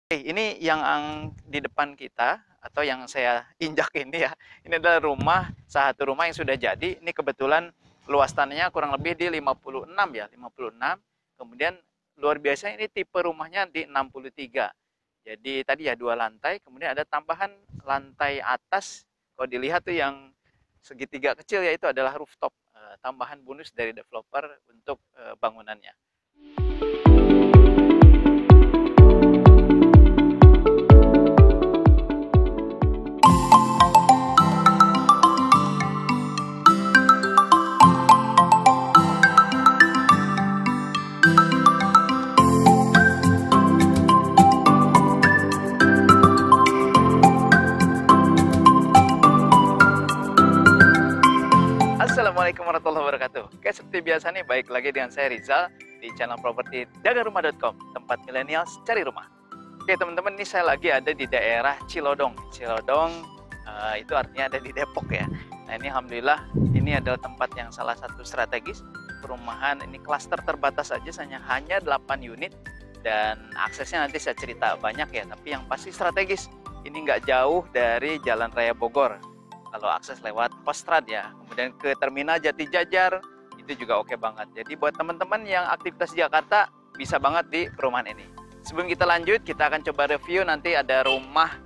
Oke, ini yang di depan kita atau yang saya injak ini ya. Ini adalah satu rumah yang sudah jadi. Ini kebetulan luas tanahnya kurang lebih di 56 ya, 56. Kemudian luar biasa ini tipe rumahnya di 63. Jadi tadi ya 2 lantai, kemudian ada tambahan lantai atas. Kalau dilihat tuh yang segitiga kecil ya itu adalah rooftop, tambahan bonus dari developer untuk bangunannya. Assalamualaikum warahmatullahi wabarakatuh. Oke, seperti biasa nih, baik lagi dengan saya Rizal di channel properti jagarumah.com, tempat milenials cari rumah. Oke teman-teman, ini saya lagi ada di daerah Cilodong. Cilodong itu artinya ada di Depok ya. Nah ini alhamdulillah, ini adalah tempat yang salah satu strategis perumahan. Ini klaster terbatas aja, hanya 8 unit. Dan aksesnya nanti saya cerita banyak ya, tapi yang pasti strategis. Ini nggak jauh dari Jalan Raya Bogor. Kalau akses lewat Kostrad ya, kemudian ke Terminal Jati Jajar, itu juga oke banget. Jadi buat teman-teman yang aktivitas di Jakarta, bisa banget di perumahan ini. Sebelum kita lanjut, kita akan coba review. Nanti ada rumah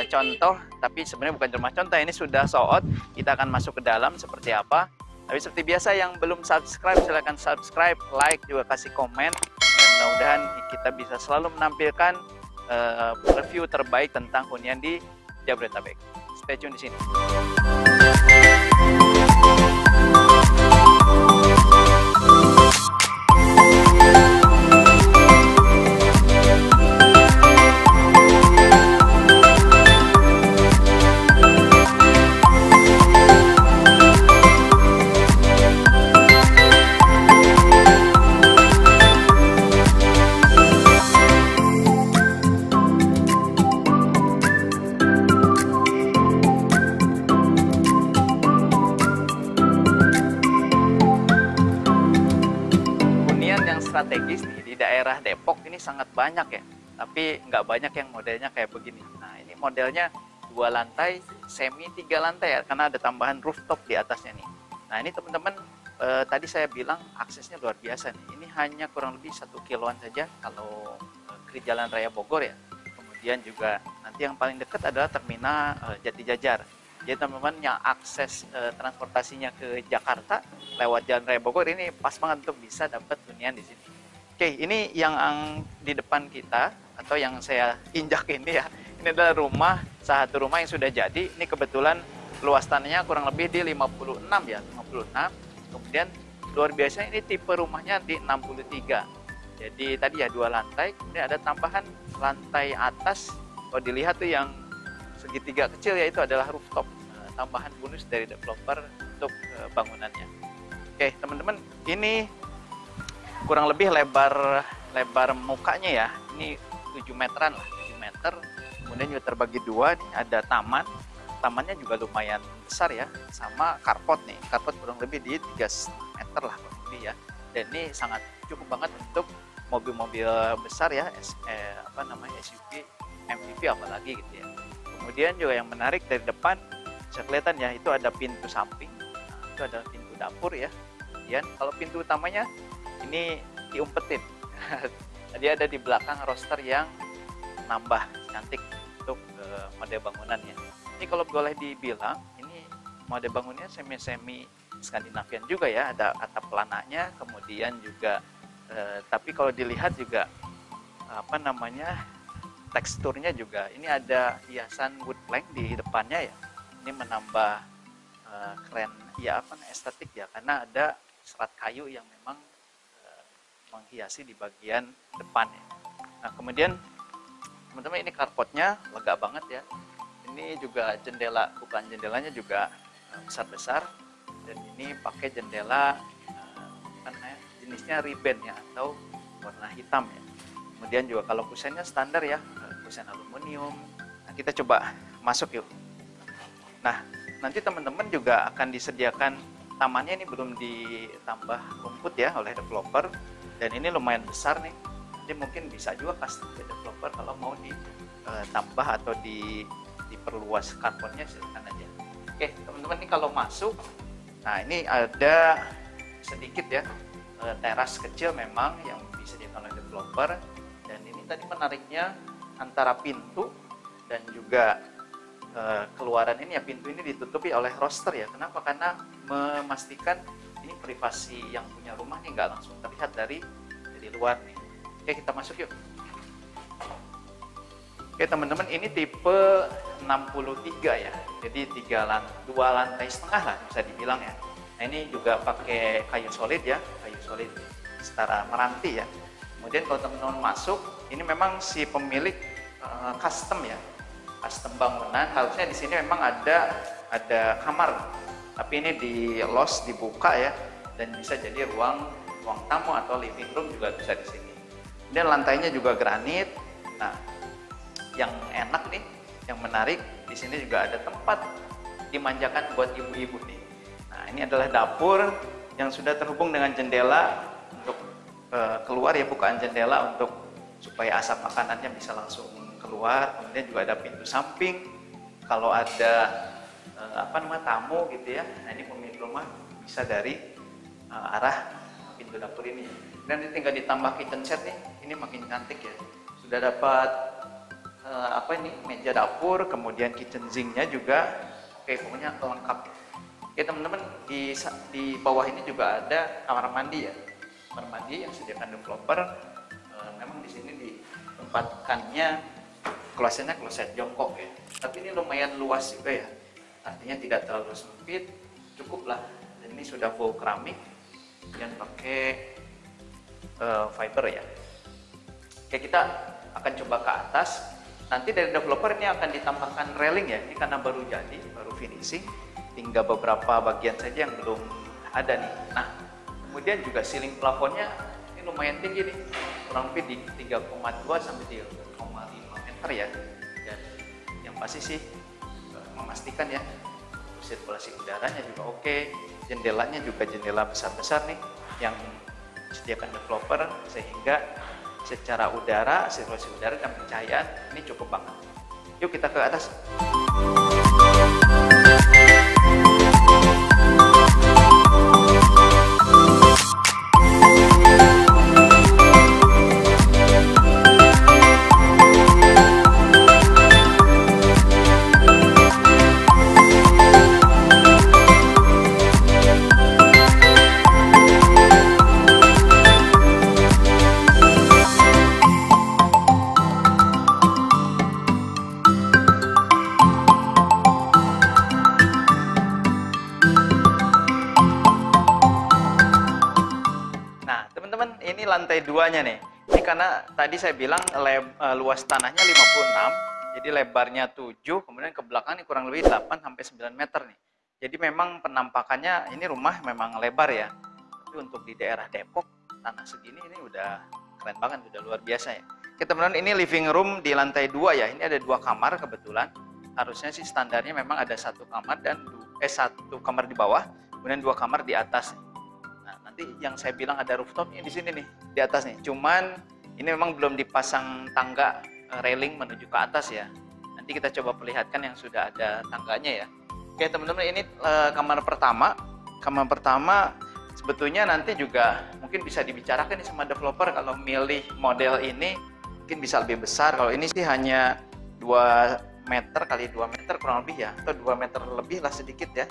contoh, tapi sebenarnya bukan rumah contoh, ini sudah sold. Kita akan masuk ke dalam seperti apa. Tapi seperti biasa, yang belum subscribe, silahkan subscribe, like, juga kasih komen. Dan mudah-mudahan kita bisa selalu menampilkan review terbaik tentang hunian di Jabodetabek. Stay tune di sini. Strategis nih di daerah Depok ini sangat banyak ya, tapi nggak banyak yang modelnya kayak begini. Nah ini modelnya 2 lantai, semi 3 lantai ya, karena ada tambahan rooftop di atasnya nih. Nah ini teman-teman, tadi saya bilang aksesnya luar biasa nih. Ini hanya kurang lebih 1 kiloan saja kalau ke Jalan Raya Bogor ya. Kemudian juga nanti yang paling dekat adalah Terminal Jati Jajar. Jadi teman-teman yang akses transportasinya ke Jakarta lewat Jalan Raya Bogor ini pas banget untuk bisa dapat hunian di sini. Oke, ini yang di depan kita atau yang saya injak ini ya. Ini adalah satu rumah yang sudah jadi. Ini kebetulan luas tanahnya kurang lebih di 56 ya, 56. Kemudian luar biasa ini tipe rumahnya di 63. Jadi tadi ya 2 lantai, kemudian ada tambahan lantai atas. Kalau dilihat tuh yang segitiga kecil ya itu adalah rooftop, tambahan bonus dari developer untuk bangunannya. Oke teman-teman, ini kurang lebih lebar mukanya ya, ini 7 meteran lah, 7 meter. Kemudian juga terbagi 2, nih ada tamannya juga lumayan besar ya, sama carport nih, carport kurang lebih di 3,5 meter lah kurang lebih ya. Dan ini sangat cukup banget untuk mobil-mobil besar ya, SUV, MPV apalagi gitu ya. Kemudian juga yang menarik dari depan bisa kelihatan ya, itu ada pintu samping. Nah, itu ada pintu dapur ya. Kemudian kalau pintu utamanya ini diumpetin. Jadi ada di belakang roster yang nambah cantik untuk model bangunannya. Ini kalau boleh dibilang ini model bangunannya semi Skandinavian juga ya. Ada atap pelananya, kemudian juga tapi kalau dilihat juga teksturnya juga ini ada hiasan wood plank di depannya ya. Ini menambah keren ya, estetik ya, karena ada serat kayu yang memang menghiasi di bagian depan ya. Nah kemudian teman-teman, ini carportnya lega banget ya. Ini juga jendelanya juga besar-besar, dan ini pakai jendela jenisnya ribbon ya, atau warna hitam ya. Kemudian juga kalau kusennya standar ya, kusen aluminium. Nah, kita coba masuk yuk. Nah, nanti teman-teman juga akan disediakan tamannya, ini belum ditambah rumput ya oleh developer. Dan ini lumayan besar nih. Jadi mungkin bisa juga custom ke developer kalau mau di ditambah atau diperluas karbonnya silakan aja. Oke teman-teman, ini kalau masuk, nah ini ada sedikit ya teras kecil memang yang disediakan oleh developer. Dan ini tadi menariknya antara pintu dan juga keluaran ini ya, pintu ini ditutupi oleh roster ya. Kenapa? Karena memastikan ini privasi yang punya rumah nih nggak langsung terlihat dari luar nih. Oke kita masuk yuk. Oke teman-teman, ini tipe 63 ya, jadi 2 lantai setengah lah bisa dibilang ya. Nah ini juga pakai kayu solid ya, kayu solid setara meranti ya. Kemudian kalau teman-teman masuk, ini memang si pemilik custom ya, custom bangunan. Harusnya di sini memang ada kamar, tapi ini dibuka ya, dan bisa jadi ruang tamu atau living room juga bisa di sini. Kemudian lantainya juga granit. Nah, yang enak nih, yang menarik di sini juga ada tempat dimanjakan buat ibu-ibu nih. Nah, ini adalah dapur yang sudah terhubung dengan jendela untuk keluar ya, bukaan jendela untuk supaya asap makanannya bisa langsung keluar. Kemudian juga ada pintu samping kalau ada tamu gitu ya. Nah, ini pemilik rumah bisa dari arah pintu dapur ini. Dan ini tinggal ditambah kitchen set nih, ini makin cantik ya. Sudah dapat meja dapur, kemudian kitchen sinknya juga. Oke, pokoknya lengkap. Oke teman-teman, di bawah ini juga ada kamar mandi ya, kamar mandi yang disediakan developer. Memang di sini ditempatkannya kloset jongkok ya, tapi ini lumayan luas juga ya, artinya tidak terlalu sempit, cukup lah. Dan ini sudah full keramik dan pakai fiber ya. Oke, kita akan coba ke atas. Nanti dari developer ini akan ditambahkan railing ya, ini karena baru jadi, baru finishing, tinggal beberapa bagian saja yang belum ada nih. Nah, kemudian juga ceiling plafonnya ini lumayan tinggi nih, kurang lebih di 3,2 sampai 3,5 meter ya. Dan yang pasti sih memastikan ya sirkulasi udaranya juga oke, jendelanya juga jendela besar-besar nih yang disediakan developer, sehingga secara udara, sirkulasi udara dan pencahayaan ini cukup banget. Yuk kita ke atas. Ini lantai 2-nya nih. Ini karena tadi saya bilang luas tanahnya 56, jadi lebarnya 7, kemudian ke belakang ini kurang lebih 8 sampai 9 meter nih. Jadi memang penampakannya ini rumah memang lebar ya. Tapi untuk di daerah Depok tanah segini ini udah keren banget, udah luar biasa ya. Oke teman-teman, ini living room di lantai 2 ya. Ini ada 2 kamar kebetulan. Harusnya sih standarnya memang ada 1 kamar dan 1 kamar di bawah, kemudian 2 kamar di atas. Nanti yang saya bilang ada rooftopnya di sini nih, di atas nih. Cuman ini memang belum dipasang tangga railing menuju ke atas ya. Nanti kita coba perlihatkan yang sudah ada tangganya ya. Oke teman-teman, ini kamar pertama. Kamar pertama sebetulnya nanti juga mungkin bisa dibicarakan nih sama developer kalau milih model ini mungkin bisa lebih besar. Kalau ini sih hanya 2 meter kali 2 meter kurang lebih ya, atau 2 meter lebih lah sedikit ya.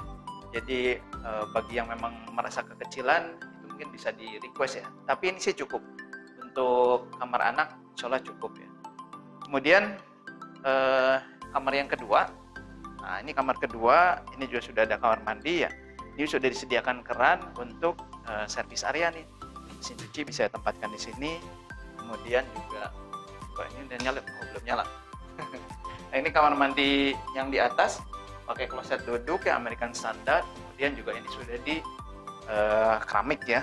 Jadi bagi yang memang merasa kekecilan itu mungkin bisa di request ya. Tapi ini sih cukup untuk kamar anak, insya Allah cukup ya. Kemudian kamar yang kedua. Nah ini kamar kedua, ini juga sudah ada kamar mandi ya. Ini sudah disediakan keran untuk servis area nih. Mesin cuci bisa tempatkan di sini. Kemudian juga ini udah nyala, belum nyala. Nah ini kamar mandi yang di atas. Pakai kloset duduk ya American Standard, kemudian juga ini sudah di keramik ya.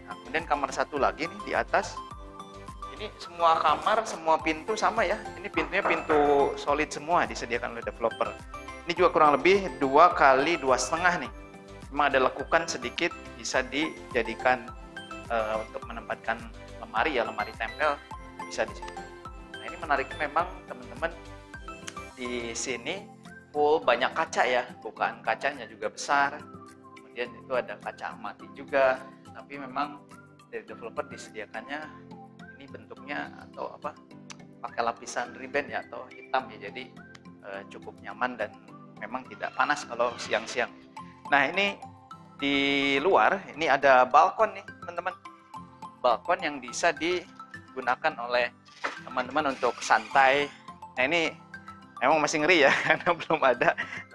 Nah, kemudian kamar satu lagi nih di atas, ini semua kamar, semua pintu sama ya. Ini pintunya pintu solid semua disediakan oleh developer. Ini juga kurang lebih 2 kali 2,5 nih. Memang ada lekukan sedikit, bisa dijadikan untuk menempatkan lemari ya, lemari tempel bisa di sini. Nah ini menariknya memang teman-teman, di sini full banyak kaca ya, bukaan kacanya juga besar, kemudian itu ada kaca amati juga, tapi memang dari developer disediakannya ini bentuknya atau apa, pakai lapisan ribbon ya atau hitam ya, jadi cukup nyaman dan memang tidak panas kalau siang-siang. Nah ini di luar ini ada balkon nih teman-teman, balkon yang bisa digunakan oleh teman-teman untuk santai. Nah ini emang masih ngeri ya karena belum ada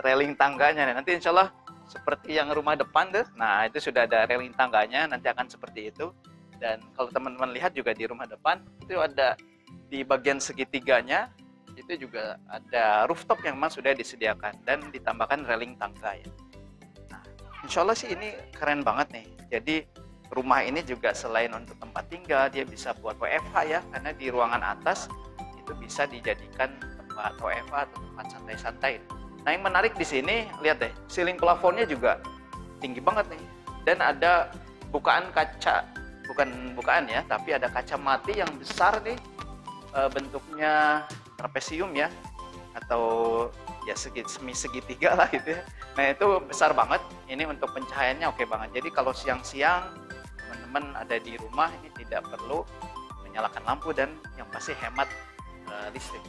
railing tangganya. Nanti insya Allah seperti yang rumah depan tuh, nah itu sudah ada railing tangganya, nanti akan seperti itu. Dan kalau teman-teman lihat juga di rumah depan itu ada di bagian segitiganya itu juga ada rooftop yang memang sudah disediakan dan ditambahkan railing tangga ya. Nah insya Allah sih ini keren banget nih. Jadi rumah ini juga selain untuk tempat tinggal, dia bisa buat WFH ya, karena di ruangan atas itu bisa dijadikan tempat WFH atau tempat santai-santai. Nah yang menarik di sini, lihat deh, ceiling plafonnya juga tinggi banget nih, dan ada bukaan kaca, bukan bukaan ya, tapi ada kaca mati yang besar nih, bentuknya trapesium ya, atau ya semi segitiga lah gitu ya. Nah itu besar banget, ini untuk pencahayaannya oke banget. Jadi kalau siang-siang teman-teman ada di rumah, ini tidak perlu menyalakan lampu dan yang pasti hemat listrik.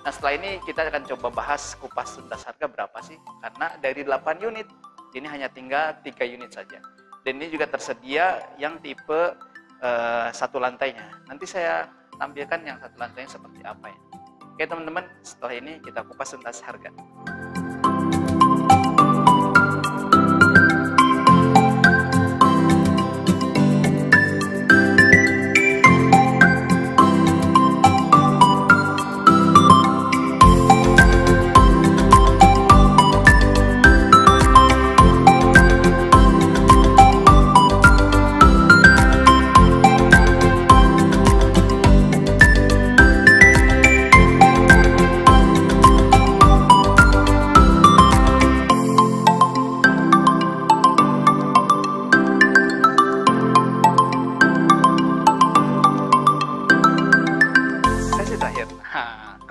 Nah setelah ini kita akan coba bahas kupas tuntas harga berapa sih, karena dari 8 unit ini hanya tinggal 3 unit saja, dan ini juga tersedia yang tipe satu lantainya. Nanti saya tampilkan yang satu lantainya seperti apa ya. Oke teman-teman, setelah ini kita kupas tuntas harga.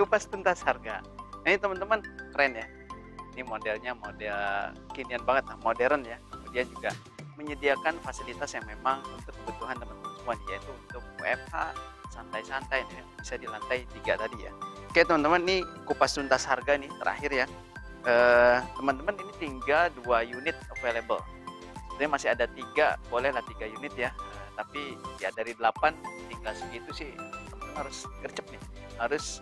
Kupas tuntas harga. Nah, ini teman-teman keren ya. Ini modelnya model kekinian banget, modern ya. Kemudian juga menyediakan fasilitas yang memang untuk kebutuhan teman-teman semua, yaitu untuk WFH, santai-santai ya. Bisa di lantai 3 tadi ya. Oke teman-teman, ini kupas tuntas harga nih terakhir ya. Teman-teman ini tinggal 2 unit available. Sebenarnya masih ada 3, bolehlah 3 unit ya. Tapi ya dari 8 tinggal segitu sih, teman-teman harus gercep nih. Harus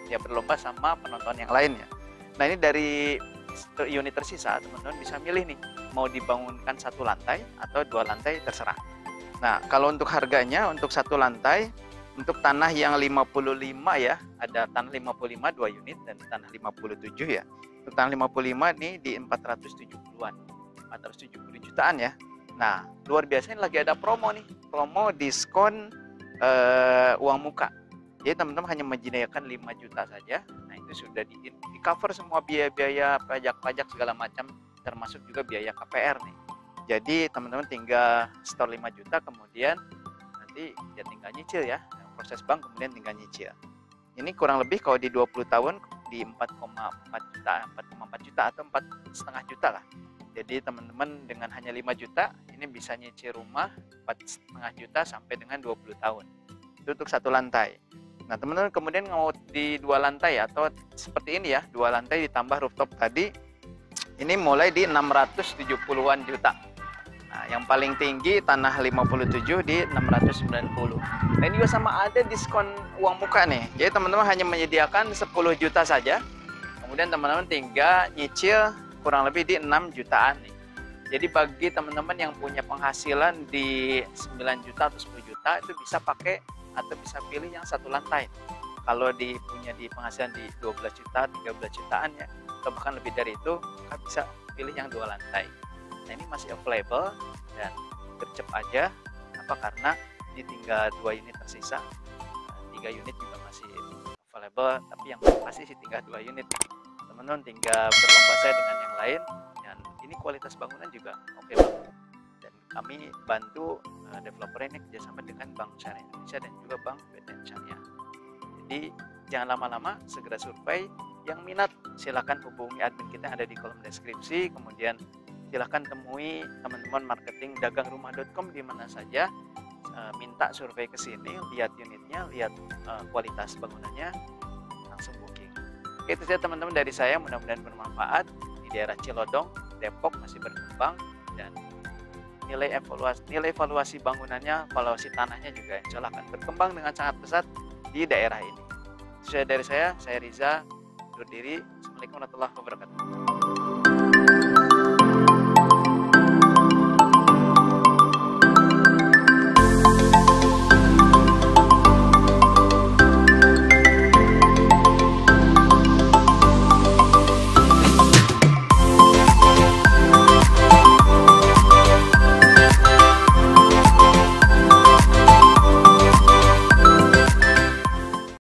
ya berlomba sama penonton yang lain ya. Nah ini dari unit tersisa teman-teman bisa milih nih, mau dibangunkan 1 lantai atau 2 lantai terserah. Nah kalau untuk harganya, untuk 1 lantai untuk tanah yang 55 ya, ada tanah 55 2 unit dan tanah 57 ya. Untuk tanah 55 nih di 470-an, 470 jutaan ya. Nah luar biasa, ini lagi ada promo nih, promo diskon uang muka. Jadi teman-teman hanya menyediakan 5 juta saja. Nah itu sudah di cover semua biaya-biaya pajak-pajak segala macam, termasuk juga biaya KPR nih. Jadi teman-teman tinggal store 5 juta, kemudian nanti ya tinggal nyicil ya, proses bank kemudian tinggal nyicil. Ini kurang lebih kalau di 20 tahun di 4,4 juta atau 4,5 juta lah. Jadi teman-teman dengan hanya 5 juta ini bisa nyicil rumah 4,5 juta sampai dengan 20 tahun. Itu untuk 1 lantai. Nah teman-teman kemudian mau di 2 lantai atau seperti ini ya, 2 lantai ditambah rooftop tadi, ini mulai di 670-an juta. Nah yang paling tinggi tanah 57 di 690. Nah ini juga sama ada diskon uang muka nih. Jadi teman-teman hanya menyediakan 10 juta saja, kemudian teman-teman tinggal nyicil kurang lebih di 6 jutaan nih. Jadi bagi teman-teman yang punya penghasilan di 9 juta atau 10 juta itu bisa pakai atau bisa pilih yang 1 lantai. Kalau punya di penghasilan di 12 juta, 13 jutaan ya, atau bahkan lebih dari itu, maka bisa pilih yang 2 lantai. Nah ini masih available dan gercep aja. Kenapa? Karena ini tinggal 2 unit tersisa, 3 unit juga masih available, tapi yang pasti sih tinggal 2 unit. Teman-teman tinggal berlomba saya dengan yang lain, dan ini kualitas bangunan juga oke banget. Dan kami bantu developer ini kerjasama dengan Bank Syariah Indonesia dan juga Bank BTN Syariah. Jadi jangan lama-lama, segera survei. Yang minat silakan hubungi admin kita yang ada di kolom deskripsi. Kemudian silakan temui teman-teman marketing dagangrumah.com di mana saja. Minta survei ke sini, lihat unitnya, lihat kualitas bangunannya, langsung booking. Oke, itu saja teman-teman dari saya, mudah-mudahan bermanfaat. Di daerah Cilodong, Depok masih berkembang, dan nilai evaluasi bangunannya, evaluasi tanahnya juga insya Allah akan berkembang dengan sangat pesat di daerah ini. Itu saja dari saya Riza, undur diri. Assalamualaikum warahmatullahi wabarakatuh.